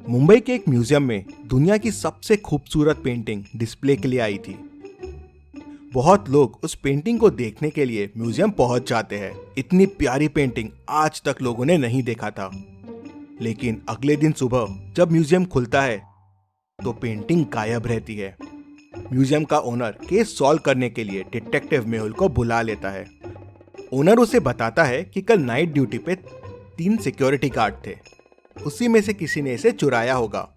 मुंबई के एक म्यूजियम में दुनिया की सबसे खूबसूरत पेंटिंग डिस्प्ले के लिए आई थी। बहुत लोग उस पेंटिंग को देखने के लिए म्यूजियम पहुंच जाते हैं। इतनी प्यारी पेंटिंग आज तक लोगों ने नहीं देखा था। लेकिन अगले दिन सुबह जब म्यूजियम खुलता है तो पेंटिंग गायब रहती है। म्यूजियम का ओनर केस सॉल्व करने के लिए डिटेक्टिव मेहुल को बुला लेता है। ओनर उसे बताता है कि कल नाइट ड्यूटी पे 3 सिक्योरिटी गार्ड थे, उसी में से किसी ने इसे चुराया होगा।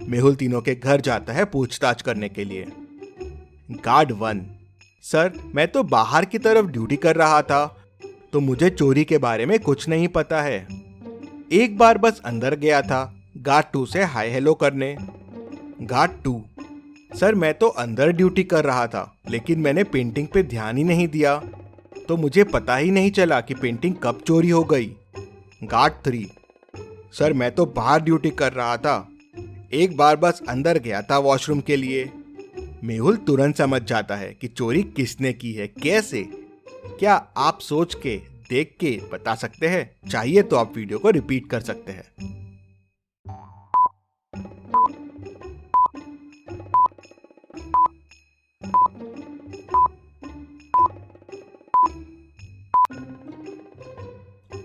मेहुल तीनों के घर जाता है पूछताछ करने के लिए। गार्ड 1: सर, मैं तो बाहर की तरफ ड्यूटी कर रहा था, तो मुझे चोरी के बारे में कुछ नहीं पता है। एक बार बस अंदर गया था गार्ड 2 से हाय हेलो करने। गार्ड 2: सर, मैं तो अंदर ड्यूटी कर रहा था, लेकिन मैंने पेंटिंग पे ध्यान ही नहीं दिया, तो मुझे पता ही नहीं चला कि पेंटिंग कब चोरी हो गई। गार्ड 3: सर, मैं तो बाहर ड्यूटी कर रहा था, एक बार बस अंदर गया था वॉशरूम के लिए। मेहुल तुरंत समझ जाता है कि चोरी किसने की है, कैसे। क्या आप सोच के देख के बता सकते हैं? चाहिए तो आप वीडियो को रिपीट कर सकते हैं।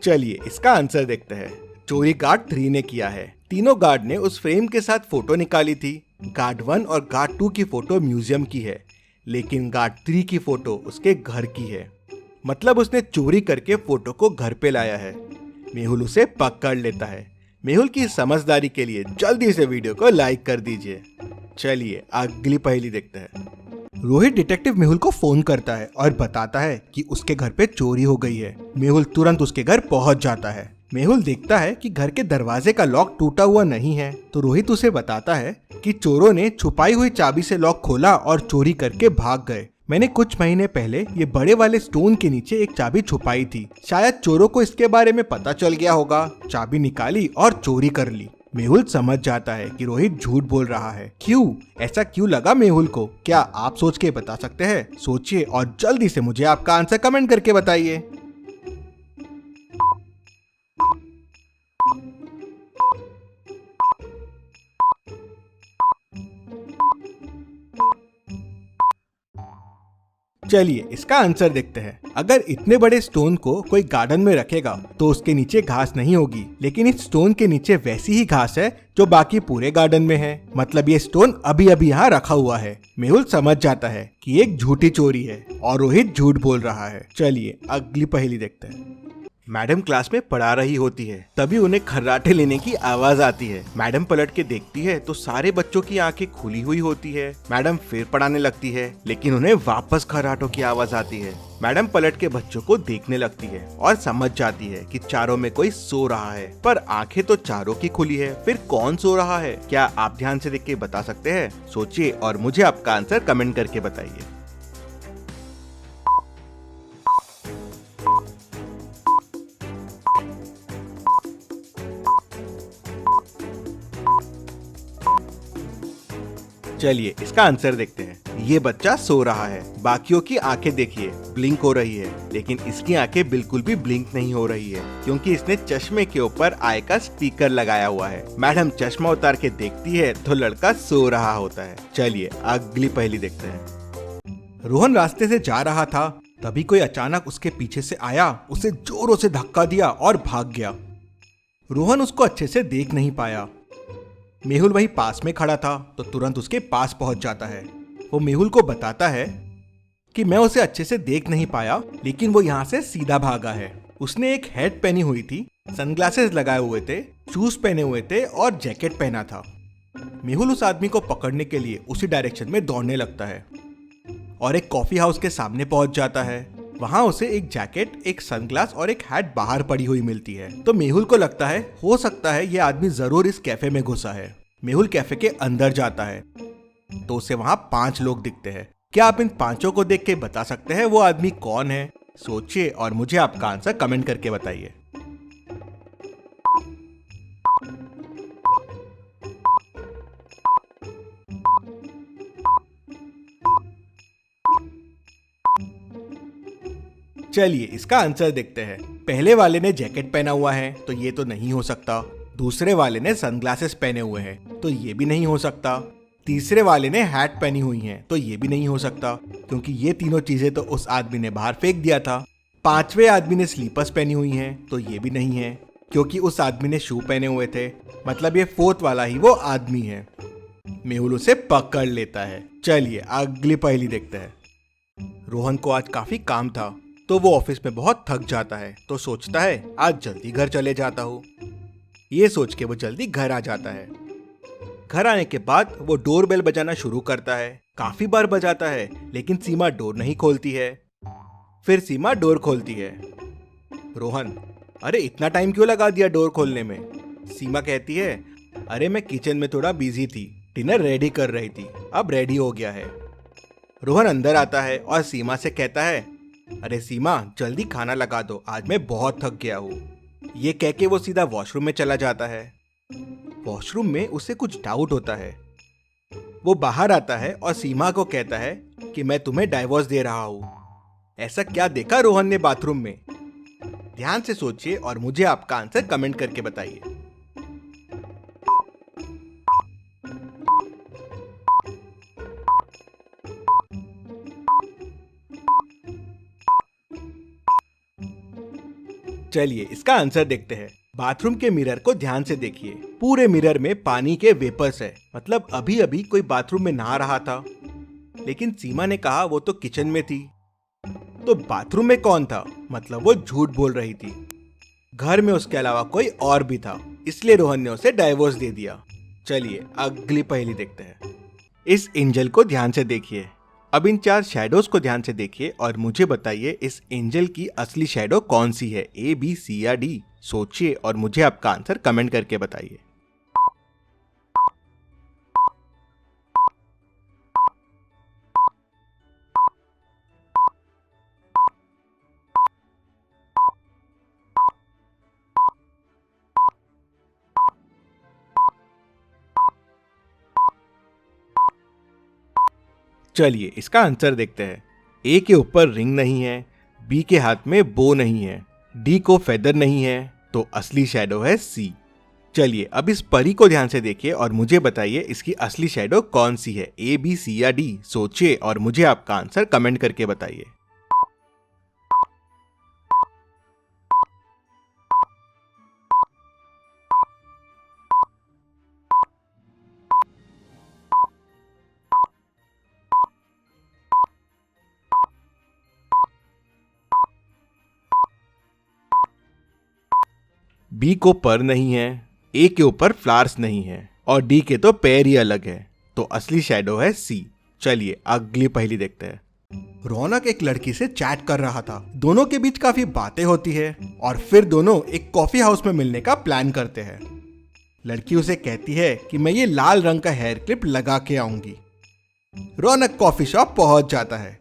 चलिए इसका आंसर देखते हैं। चोरी गार्ड 3 ने किया है। तीनों गार्ड ने उस फ्रेम के साथ फोटो निकाली थी। गार्ड 1 और गार्ड 2 की फोटो म्यूजियम की है, लेकिन गार्ड 3 की फोटो उसके घर की है। मतलब उसने चोरी करके फोटो को घर पे लाया है। मेहुल उसे पकड़ लेता है। मेहुल की समझदारी के लिए जल्दी से वीडियो को लाइक कर दीजिए। चलिए अगली पहेली देखते हैं। रोहित डिटेक्टिव मेहुल को फोन करता है और बताता है कि उसके घर पे चोरी हो गई है। मेहुल तुरंत उसके घर पहुंच जाता है। मेहुल देखता है कि घर के दरवाजे का लॉक टूटा हुआ नहीं है, तो रोहित उसे बताता है कि चोरों ने छुपाई हुई चाबी से लॉक खोला और चोरी करके भाग गए। मैंने कुछ महीने पहले ये बड़े वाले स्टोन के नीचे एक चाबी छुपाई थी। शायद चोरों को इसके बारे में पता चल गया होगा, चाबी निकाली और चोरी कर ली। मेहुल समझ जाता है कि रोहित झूठ बोल रहा है। क्यों? ऐसा क्यों लगा मेहुल को? क्या आप सोच के बता सकते हैं? सोचिए और जल्दी से मुझे आपका आंसर कमेंट करके बताइए। चलिए इसका आंसर देखते हैं। अगर इतने बड़े स्टोन को कोई गार्डन में रखेगा तो उसके नीचे घास नहीं होगी, लेकिन इस स्टोन के नीचे वैसी ही घास है जो बाकी पूरे गार्डन में है। मतलब ये स्टोन अभी अभी यहाँ रखा हुआ है। मेहुल समझ जाता है कि एक झूठी चोरी है और रोहित झूठ बोल रहा है। चलिए अगली पहेली देखते हैं। मैडम क्लास में पढ़ा रही होती है, तभी उन्हें खर्राटे लेने की आवाज आती है। मैडम पलट के देखती है तो सारे बच्चों की आंखें खुली हुई होती है। मैडम फिर पढ़ाने लगती है, लेकिन उन्हें वापस खर्राटों की आवाज आती है। मैडम पलट के बच्चों को देखने लगती है और समझ जाती है कि चारों में कोई सो रहा है, पर आंखें तो चारों की खुली है। फिर कौन सो रहा है? क्या आप ध्यान से देख के बता सकते हैं? सोचिए और मुझे आपका आंसर कमेंट करके बताइए। चलिए इसका आंसर देखते हैं। ये बच्चा सो रहा है। बाकियों की आंखें देखिए ब्लिंक हो रही है, लेकिन इसकी आंखें बिल्कुल भी ब्लिंक नहीं हो रही है, क्योंकि इसने चश्मे के ऊपर आई का स्पीकर लगाया हुआ है। मैडम चश्मा उतार के देखती है तो लड़का सो रहा होता है। चलिए अगली पहेली देखते हैं। रोहन रास्ते से जा रहा था, तभी कोई अचानक उसके पीछे से आया, उसे जोरों से धक्का दिया और भाग गया। रोहन उसको अच्छे से देख नहीं पाया। मेहुल वहीं पास में खड़ा था तो तुरंत उसके पास पहुंच जाता है। वो मेहुल को बताता है कि मैं उसे अच्छे से देख नहीं पाया, लेकिन वो यहाँ से सीधा भागा है। उसने एक हैट पहनी हुई थी, सनग्लासेस लगाए हुए थे, शूज पहने हुए थे और जैकेट पहना था। मेहुल उस आदमी को पकड़ने के लिए उसी डायरेक्शन में दौड़ने लगता है और एक कॉफी हाउस के सामने पहुंच जाता है। वहां उसे एक जैकेट, एक सनग्लास और एक हैट बाहर पड़ी हुई मिलती है। तो मेहुल को लगता है हो सकता है ये आदमी जरूर इस कैफे में घुसा है। मेहुल कैफे के अंदर जाता है तो उसे वहां 5 लोग दिखते हैं। क्या आप इन 5 को देख के बता सकते हैं वो आदमी कौन है? सोचिए और मुझे आपका आंसर कमेंट करके बताइए। चलिए इसका आंसर देखते हैं। पहले वाले ने जैकेट पहना हुआ है तो ये तो नहीं हो सकता। दूसरे वाले ने सनग्लासेस पहने हुए हैं, तो ये भी नहीं हो सकता। तीसरे वाले ने हैट पहनी हुई है, तो ये भी नहीं हो सकता, क्योंकि ये तीनों चीजें तो उस आदमी ने बाहर फेंक दिया था। पांचवे आदमी ने स्लीपर्स पहनी हुई हैं, तो ये भी नहीं है, क्योंकि उस आदमी ने शू पहने हुए थे। मतलब ये फोर्थ वाला ही वो आदमी है। मेहुल उसे पकड़ लेता है। चलिए अगली पहेली देखते हैं। रोहन को आज काफी काम था, तो वो ऑफिस में बहुत थक जाता है, तो सोचता है आज जल्दी घर चले जाता हूँ। ये सोच के वो जल्दी घर आ जाता है। घर आने के बाद वो डोरबेल बजाना शुरू करता है। काफी बार बजाता है, लेकिन सीमा डोर नहीं खोलती है। फिर सीमा डोर खोलती है। रोहन, अरे इतना टाइम क्यों लगा दिया डोर खोलने में? सीमा कहती है, अरे मैं किचन में थोड़ा बिजी थी, डिनर रेडी कर रही थी, अब रेडी हो गया है। रोहन अंदर आता है और सीमा से कहता है, अरे सीमा जल्दी खाना लगा दो, आज मैं बहुत थक गया हूँ। ये कह के वो सीधा वॉशरूम में चला जाता है। वॉशरूम में उसे कुछ डाउट होता है। वो बाहर आता है और सीमा को कहता है कि मैं तुम्हें डाइवोर्स दे रहा हूँ। ऐसा क्या देखा रोहन ने बाथरूम में? ध्यान से सोचिए और मुझे आपका आंसर कमेंट करके बताइए। चलिए इसका आंसर देखते हैं। बाथरूम के मिरर को ध्यान से देखिए। पूरे मिरर में पानी के वेपर्स है, मतलब अभी अभी कोई बाथरूम में नहा रहा था। लेकिन सीमा ने कहा वो तो किचन में थी, तो बाथरूम में कौन था? मतलब वो झूठ बोल रही थी। घर में उसके अलावा कोई और भी था, इसलिए रोहन ने उसे डाइवोर्स दे दिया। चलिए अगली पहेली देखते हैं। इस एंजल को ध्यान से देखिए। अब इन 4 शैडोज को ध्यान से देखिए और मुझे बताइए इस एंजल की असली शैडो कौन सी है, ए, बी, सी या डी? सोचिए और मुझे आपका आंसर कमेंट करके बताइए। चलिए इसका आंसर देखते हैं। ए के ऊपर रिंग नहीं है, बी के हाथ में बो नहीं है, डी को फेदर नहीं है, तो असली शैडो है सी। चलिए अब इस परी को ध्यान से देखिए और मुझे बताइए इसकी असली शैडो कौन सी है, ए, बी, सी या डी? सोचिए और मुझे आपका आंसर कमेंट करके बताइए। बी को पर नहीं है, ए के ऊपर फ्लावर्स नहीं है और डी के तो पैर ही अलग है, तो असली शैडो है सी। चलिए अगली पहेली देखते हैं। रौनक एक लड़की से चैट कर रहा था। दोनों के बीच काफी बातें होती है और फिर दोनों एक कॉफी हाउस में मिलने का प्लान करते हैं। लड़की उसे कहती है कि मैं ये लाल रंग का हेयर क्लिप लगा के आऊंगी। रौनक कॉफी शॉप पहुंच जाता है,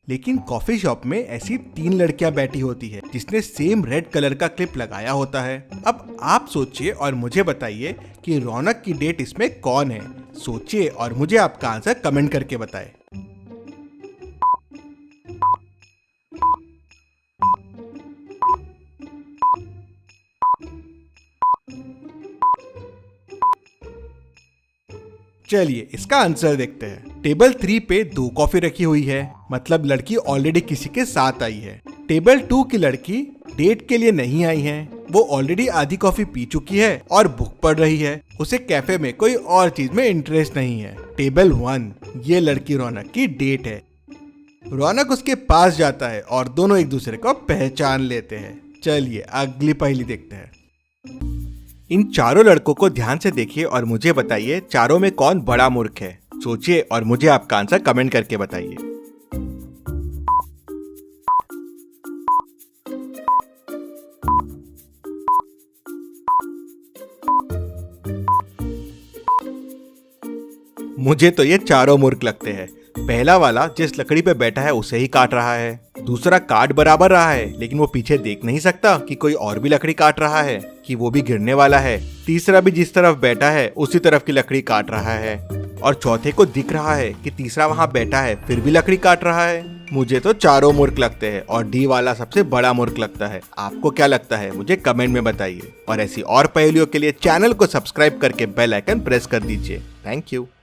लेकिन कॉफी शॉप में ऐसी 3 लड़कियां बैठी होती है जिसने सेम रेड कलर का क्लिप लगाया होता है। अब आप सोचिए और मुझे बताइए कि रौनक की डेट इसमें कौन है? सोचिए और मुझे आपका आंसर कमेंट करके बताएं। चलिए इसका आंसर देखते हैं। टेबल 3 पे 2 कॉफी रखी हुई है, मतलब लड़की ऑलरेडी किसी के साथ आई है। टेबल 2 की लड़की डेट के लिए नहीं आई है, वो ऑलरेडी आधी कॉफी पी चुकी है और बुक पढ़ रही है। उसे कैफे में कोई और चीज में इंटरेस्ट नहीं है। टेबल 1 ये लड़की रौनक की डेट है। रौनक उसके पास जाता है और दोनों एक दूसरे को पहचान लेते हैं। चलिए अगली पहेली देखते हैं। इन चारों लड़कों को ध्यान से देखिए और मुझे बताइए चारों में कौन बड़ा मूर्ख है? सोचिए और मुझे आपका आंसर कमेंट करके बताइए। मुझे तो ये चारों मूर्ख लगते हैं। पहला वाला जिस लकड़ी पे बैठा है उसे ही काट रहा है, दूसरा काट बराबर रहा है लेकिन वो पीछे देख नहीं सकता कि कोई और भी लकड़ी काट रहा है, कि वो भी गिरने वाला है। तीसरा भी जिस तरफ बैठा है उसी तरफ की लकड़ी काट रहा है और चौथे को दिख रहा है कि तीसरा वहां बैठा है फिर भी लकड़ी काट रहा है। मुझे तो चारों मूर्ख लगते हैं और डी वाला सबसे बड़ा मूर्ख लगता है। आपको क्या लगता है मुझे कमेंट में बताइए और ऐसी और पहेलियों के लिए चैनल को सब्सक्राइब करके बेल आइकन प्रेस कर दीजिए। Thank you.